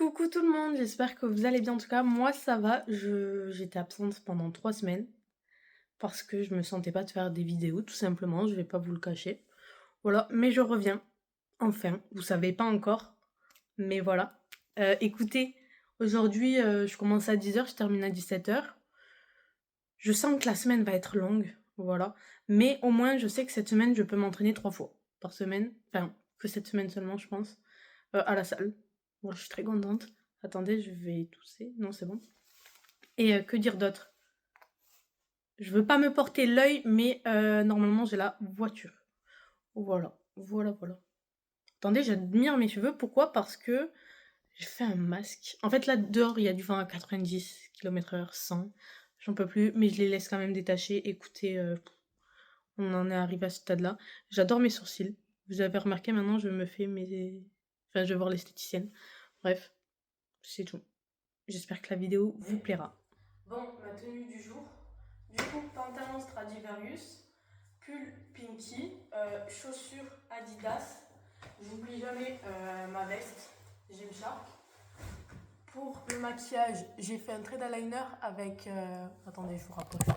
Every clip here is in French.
Coucou tout le monde, j'espère que vous allez bien. En tout cas, moi ça va. J'étais absente pendant 3 semaines parce que je me sentais pas de faire des vidéos, tout simplement, je vais pas vous le cacher. Voilà, mais je reviens, enfin. Vous savez pas encore, mais voilà. Écoutez, aujourd'hui, je commence à 10h, je termine à 17h. Je sens que la semaine va être longue, voilà. Mais au moins, je sais que cette semaine, je peux m'entraîner 3 fois par semaine. Enfin, que cette semaine seulement, je pense. À la salle. Moi, je suis très contente. Attendez, je vais tousser. Non, c'est bon. Et que dire d'autre? Je veux pas me porter l'œil, mais normalement, j'ai la voiture. Voilà, voilà, voilà. Attendez, j'admire mes cheveux. Pourquoi? Parce que j'ai fait un masque. En fait, là, dehors, il y a du vent à 90 km/h, 100. J'en peux plus, mais je les laisse quand même détacher. Écoutez, on en est arrivé à ce stade-là. J'adore mes sourcils. Vous avez remarqué, maintenant, je me fais mes... Enfin, je vais voir l'esthéticienne. Bref, c'est tout. J'espère que la vidéo vous plaira. Bon, ma tenue du jour. Du coup, pantalon Stradivarius, pull Pinky, chaussures Adidas. J'oublie jamais ma veste Gymshark. Pour le maquillage, j'ai fait un trait d'eyeliner avec... attendez, je vous rapproche.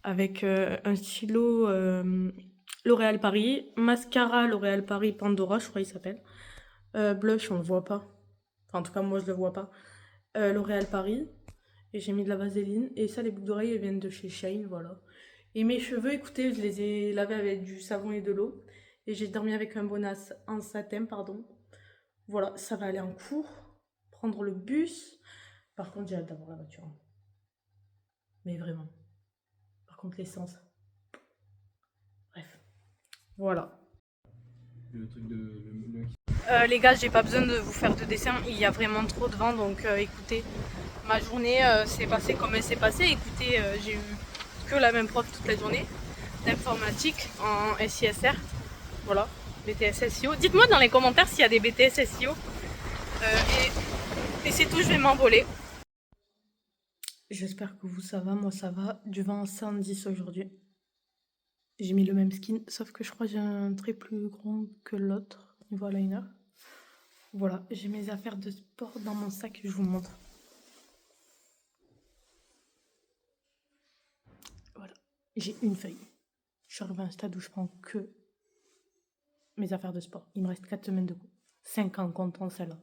Avec un stylo L'Oréal Paris, mascara L'Oréal Paris Pandora, je crois qu'il s'appelle. Blush, on le voit pas. Enfin, en tout cas, moi, je le vois pas. L'Oréal Paris. Et j'ai mis de la vaseline. Et ça, les boucles d'oreilles, elles viennent de chez Shane, voilà. Et mes cheveux, écoutez, je les ai lavés avec du savon et de l'eau. Et j'ai dormi avec un bonnet en satin, pardon. Voilà, ça va aller en cours. Prendre le bus. Par contre, j'ai hâte d'avoir la voiture. Mais vraiment. Par contre, l'essence. Bref. Voilà. Le truc de... les gars, j'ai pas besoin de vous faire de dessin. Il y a vraiment trop de vent. Donc, écoutez, ma journée s'est passée comme elle s'est passée. Écoutez, j'ai eu que la même prof toute la journée d'informatique en SISR. Voilà, BTS SEO. Dites-moi dans les commentaires s'il y a des BTS SEO. Et c'est tout, je vais m'envoler. J'espère que vous ça va, moi ça va. Du vent à 110 aujourd'hui. J'ai mis le même skin, sauf que je crois que j'ai un trait plus grand que l'autre niveau eyeliner. Voilà, j'ai mes affaires de sport dans mon sac, je vous montre. Voilà, j'ai une feuille. Je suis arrivée à un stade où je prends que mes affaires de sport. Il me reste 4 semaines de cours. 5 ans comptant celle-là.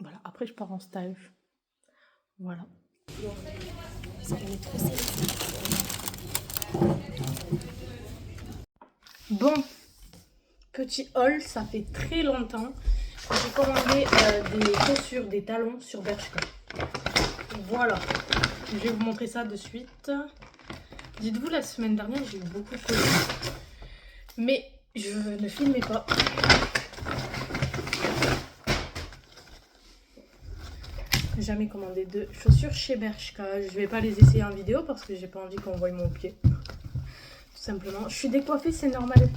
Voilà, après je pars en stage. Voilà. Bon, petit haul, ça fait très longtemps. J'ai commandé des chaussures, des talons sur Bershka. Voilà, je vais vous montrer ça de suite. Dites-vous, la semaine dernière, j'ai eu beaucoup de colis. Mais je ne filmais pas. Jamais commandé de chaussures chez Bershka. Je vais pas les essayer en vidéo parce que j'ai pas envie qu'on voie mon pied. Tout simplement. Je suis décoiffée, c'est normal.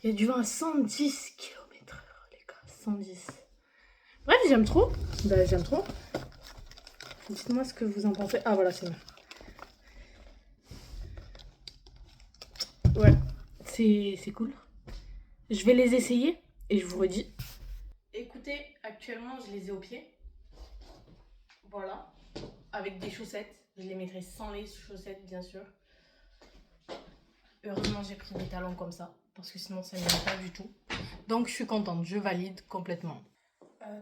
Il y a du vent à 110 km/h, les gars. 110. Bref, j'aime trop. Ben, j'aime trop. Dites-moi ce que vous en pensez. Ah, voilà, c'est mieux. Ouais, c'est cool. Je vais les essayer et je vous redis. Écoutez, actuellement, je les ai aux pieds. Voilà. Avec des chaussettes. Je les mettrai sans les chaussettes, bien sûr. Heureusement, j'ai pris des talons comme ça. Parce que sinon, ça n'irait pas du tout. Donc, je suis contente. Je valide complètement.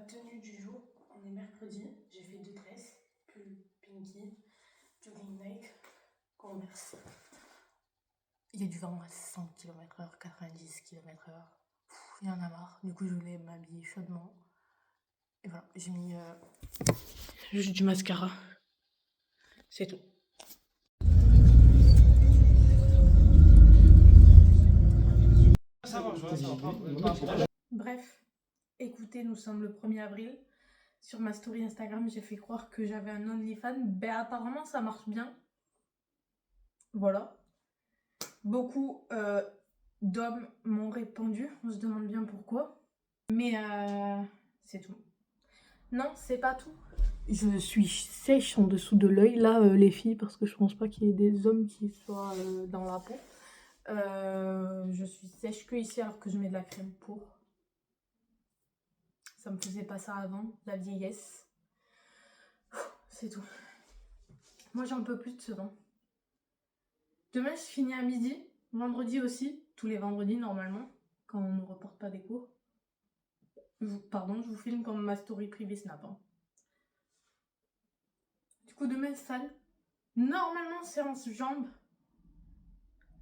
Tenue du jour. On est mercredi. J'ai fait 2 tresses. Pull Pinky. Jogging Nike. Converse. Il y a du vent à 100 km/h, 90 km/h. Il y en a marre. Du coup, je voulais m'habiller chaudement. Et voilà, j'ai mis juste du mascara. C'est tout. Bref, écoutez, nous sommes le 1er avril. Sur ma story Instagram, j'ai fait croire que j'avais un OnlyFans. Ben apparemment, ça marche bien. Voilà. Beaucoup d'hommes m'ont répondu. On se demande bien pourquoi. Mais c'est tout. Non, c'est pas tout. Je suis sèche en dessous de l'œil, là, les filles, parce que je pense pas qu'il y ait des hommes qui soient dans la peau. Je suis sèche que ici alors que je mets de la crème pour. Ça me faisait pas ça avant, la vieillesse. C'est tout. Moi, j'en peux plus de ce vent. Demain, je finis à midi. Vendredi aussi. Tous les vendredis, normalement. Quand on ne reporte pas des cours. Pardon, je vous filme comme ma story privée Snap. Hein. Du coup, demain, salle. Normalement, séance jambes.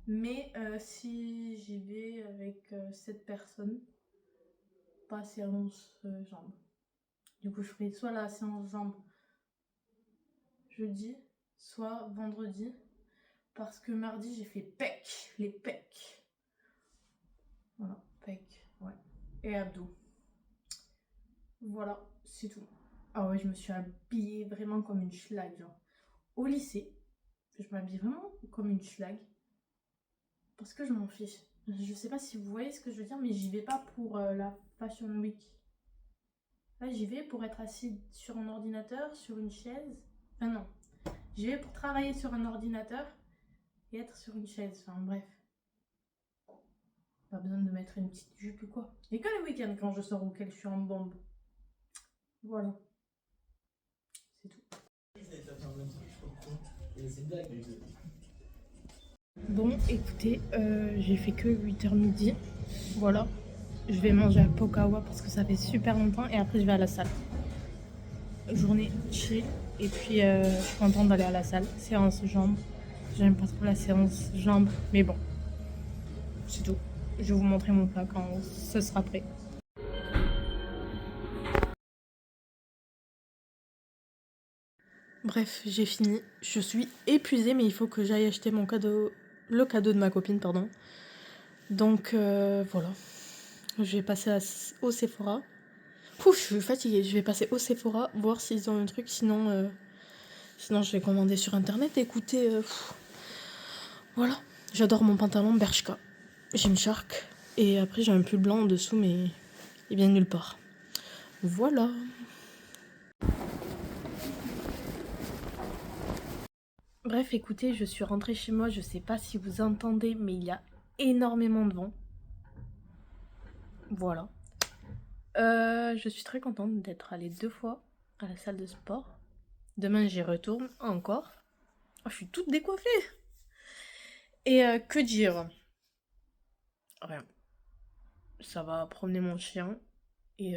Mais si j'y vais avec 7 personnes, pas séance jambes. Du coup, je ferai soit la séance jambes jeudi, soit vendredi. Parce que mardi, j'ai fait pecs, les pecs. Voilà, pecs, ouais. Et abdos. Voilà, c'est tout. Ah ouais, je me suis habillée vraiment comme une schlag, genre. Au lycée, je m'habille vraiment comme une schlag. Parce que je m'en fiche. Je sais pas si vous voyez ce que je veux dire, mais j'y vais pas pour la Fashion Week. Là, j'y vais pour être assise sur un ordinateur, sur une chaise. Enfin non, j'y vais pour travailler sur un ordinateur et être sur une chaise. Enfin bref. Pas besoin de mettre une petite jupe ou quoi. Et que les week-ends quand je sors auquel je suis en bombe. Voilà. C'est tout. Bon, écoutez, j'ai fait que 8h midi. Voilà. Je vais manger à Pokawa parce que ça fait super longtemps et après je vais à la salle. Journée chill et puis je suis contente d'aller à la salle. Séance jambes. J'aime pas trop la séance jambes, mais bon. C'est tout. Je vais vous montrer mon plat quand ce sera prêt. Bref, j'ai fini. Je suis épuisée, mais il faut que j'aille acheter mon cadeau, le cadeau de ma copine, pardon. Donc voilà. Je vais passer au Sephora. Pouf, je suis fatiguée. Je vais passer au Sephora, voir s'ils ont un truc. Sinon, je vais commander sur internet. Écoutez, voilà. J'adore mon pantalon Bershka. Gymshark. Et après, j'ai un pull blanc en dessous, mais il vient de nulle part. Voilà. Bref, écoutez, je suis rentrée chez moi. Je sais pas si vous entendez, mais il y a énormément de vent. Voilà. Je suis très contente d'être allée 2 fois à la salle de sport. Demain, j'y retourne encore. Oh, je suis toute décoiffée. Et que dire? Rien. Ça va promener mon chien et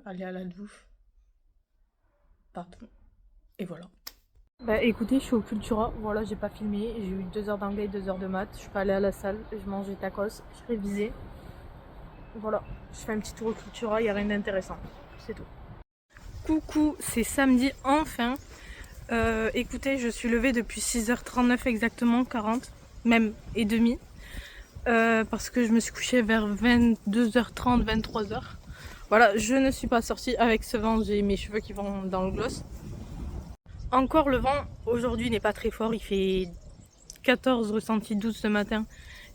aller à la douche. Pardon. Et voilà. Bah écoutez, je suis au Cultura. Voilà, j'ai pas filmé. J'ai eu 2 heures d'anglais, 2 heures de maths. Je suis pas allée à la salle. Je mangeais tacos. Je révisais. Voilà. Je fais un petit tour au Cultura. Il n'y a rien d'intéressant. C'est tout. Coucou, c'est samedi enfin. Écoutez, je suis levée depuis 6h39 exactement, 40, même et demi. Parce que je me suis couchée vers 22h30, 23h. Voilà, je ne suis pas sortie avec ce vent, j'ai mes cheveux qui vont dans le gloss. Encore le vent aujourd'hui n'est pas très fort, il fait 14 ressenti 12 ce matin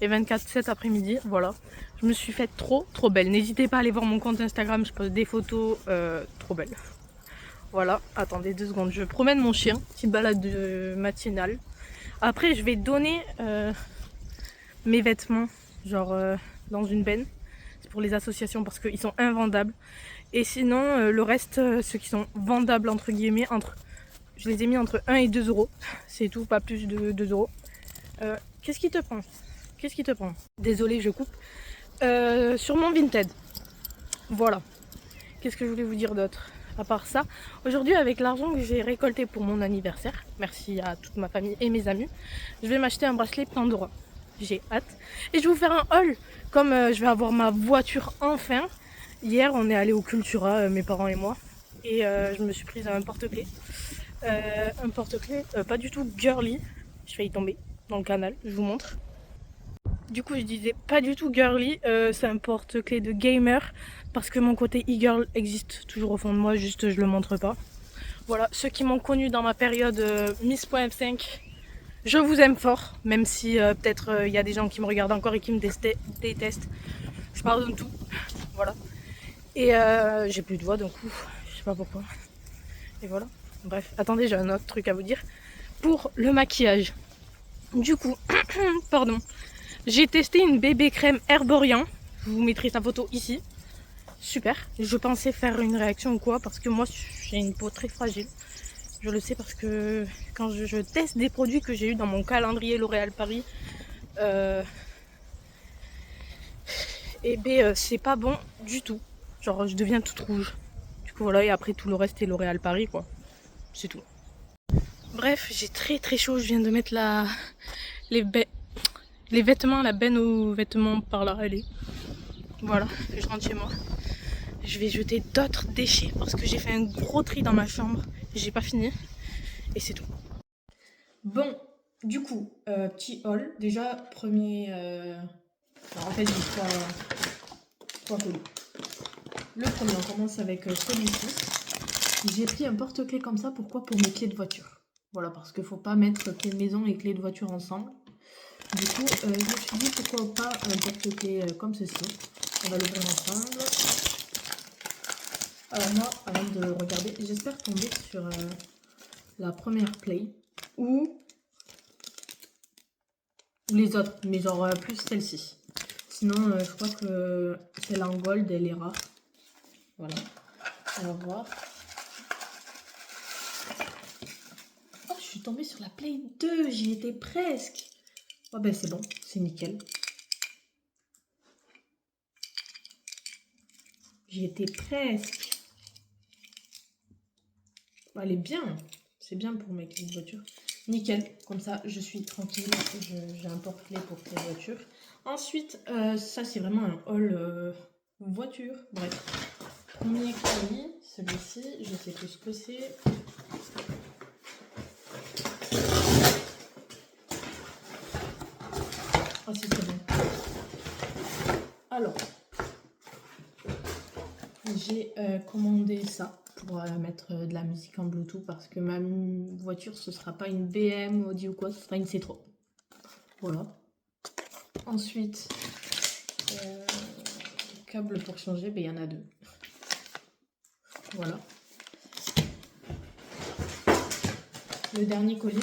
et 24 cet après-midi. Voilà, je me suis faite trop belle. N'hésitez pas à aller voir mon compte Instagram, je pose des photos trop belles. Voilà, attendez 2 secondes, je promène mon chien, petite balade matinale. Après je vais donner mes vêtements, genre dans une benne. C'est pour les associations parce qu'ils sont invendables. Et sinon, le reste, ceux qui sont vendables, entre guillemets, je les ai mis entre 1 et 2 euros. C'est tout, pas plus de 2 euros. Qu'est-ce qui te prend? Qu'est-ce qui te prend? Désolée, je coupe. Sur mon Vinted. Voilà. Qu'est-ce que je voulais vous dire d'autre? À part ça, aujourd'hui, avec l'argent que j'ai récolté pour mon anniversaire, merci à toute ma famille et mes amis, je vais m'acheter un bracelet Pandora. J'ai hâte. Et je vais vous faire un haul. Comme je vais avoir ma voiture enfin. Hier, on est allé au Cultura, mes parents et moi. Et je me suis prise un porte-clés. Un porte-clés pas du tout girly. Je failli tomber dans le canal, je vous montre. Du coup, je disais pas du tout girly. C'est un porte-clés de gamer. Parce que mon côté e-girl existe toujours au fond de moi, juste je le montre pas. Voilà, ceux qui m'ont connu dans ma période Miss.F5. Je vous aime fort, même si peut-être il y a des gens qui me regardent encore et qui me détestent. Je pardonne tout, voilà. Et j'ai plus de voix d'un coup, je sais pas pourquoi. Et voilà, bref, attendez, j'ai un autre truc à vous dire. Pour le maquillage, du coup, pardon, j'ai testé une bébé crème Herborian. Je vous mettrai sa photo ici. super. Je pensais faire une réaction ou quoi parce que moi j'ai une peau très fragile. Je le sais parce que quand je teste des produits que j'ai eu dans mon calendrier L'Oréal Paris, et ben c'est pas bon du tout. Genre je deviens toute rouge. Du coup voilà, et après tout le reste est L'Oréal Paris quoi. C'est tout. Bref, j'ai très chaud. Je viens de mettre les, les vêtements, la benne aux vêtements par là, elle est. Voilà, je rentre chez moi. Je vais jeter d'autres déchets parce que j'ai fait un gros tri dans ma chambre. J'ai pas fini. Et c'est tout. Bon, du coup, petit haul. Déjà, premier... Alors, en fait, j'ai trois colis. Le premier, on commence avec celui-ci. J'ai pris un porte-clés comme ça. Pourquoi? Pour mes clés de voiture. Voilà, parce qu'il ne faut pas mettre clé de maison et clé de voiture ensemble. Du coup, je me suis dit pourquoi pas un porte-clés comme ceci. On va l'ouvrir ensemble. Alors moi, avant de regarder, j'espère tomber sur la première play ou les autres, mais genre plus celle-ci. Sinon, je crois que celle en gold, elle est rare. Voilà, on va voir. Oh, je suis tombée sur la play 2, j'y étais presque. Oh ben c'est bon, c'est nickel. J'y étais presque. Elle est bien, c'est bien pour mes clés de voiture. Nickel, comme ça je suis tranquille, j'ai un porte-clés pour clés de voiture. Ensuite, ça c'est vraiment un haul voiture, bref. Premier colis, celui-ci, je sais plus ce que c'est. Ah si, c'est bon. Alors, j'ai commandé ça pour mettre de la musique en Bluetooth parce que ma voiture ce sera pas une BM Audi ou quoi, ce sera une C3. Voilà. Ensuite, câble pour changer, ben, il y en a deux. Voilà. Le dernier colis.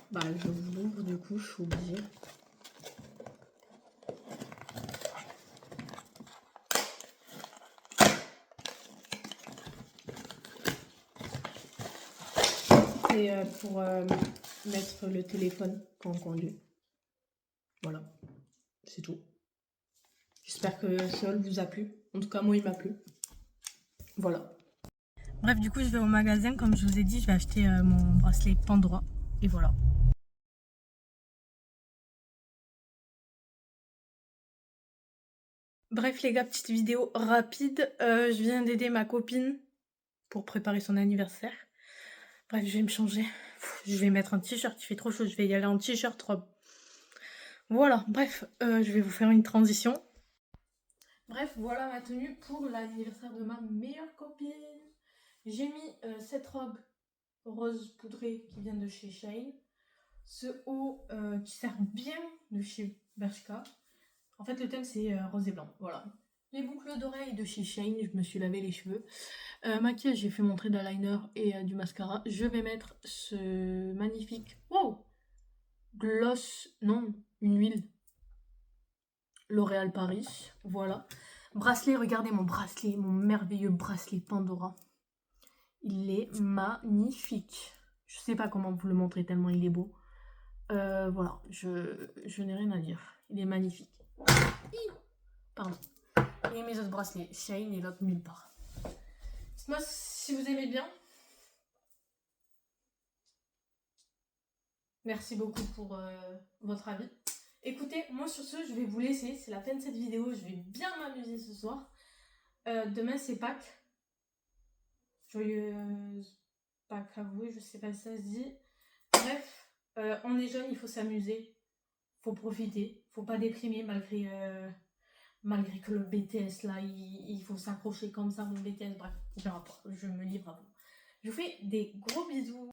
Bah, je vous l'ouvre du coup, je suis obligée. C'est pour mettre le téléphone quand on conduit. Voilà, c'est tout. J'espère que ce haul vous a plu. En tout cas, moi, il m'a plu. Voilà. Bref, du coup, je vais au magasin. Comme je vous ai dit, je vais acheter mon bracelet Pandora. Et voilà. Bref, les gars, petite vidéo rapide. Je viens d'aider ma copine pour préparer son anniversaire. Bref, je vais me changer. Je vais mettre un t-shirt. Il fait trop chaud. Je vais y aller en t-shirt robe. Voilà. Bref, je vais vous faire une transition. Bref, voilà ma tenue pour l'anniversaire de ma meilleure copine. J'ai mis cette robe rose poudrée qui vient de chez Shein. Ce haut qui sert bien de chez Bershka. En fait, le thème c'est rose et blanc. Voilà. Les boucles d'oreilles de chez Shein. Je me suis lavé les cheveux. Maquillage, j'ai fait mon trait d'eyeliner et du mascara. Je vais mettre ce magnifique. Wow! Gloss. Non, une huile. L'Oréal Paris. Voilà. Bracelet, regardez mon bracelet, mon merveilleux bracelet Pandora. Il est magnifique. Je sais pas comment vous le montrer tellement il est beau. Voilà, je n'ai rien à dire. Il est magnifique. Pardon. Et mes autres bracelets, Shein et l'autre nulle part. Dites-moi si vous aimez bien. Merci beaucoup pour votre avis. Écoutez, moi sur ce, je vais vous laisser. C'est la fin de cette vidéo. Je vais bien m'amuser ce soir. Demain, c'est Pâques. Joyeuse Pâques à vous, je sais pas si ça se dit. Bref, on est jeune, il faut s'amuser. Faut profiter. Faut pas déprimer malgré que le BTS là, il faut s'accrocher comme ça, mon BTS. Bref, je me livre à vous. Je vous fais des gros bisous.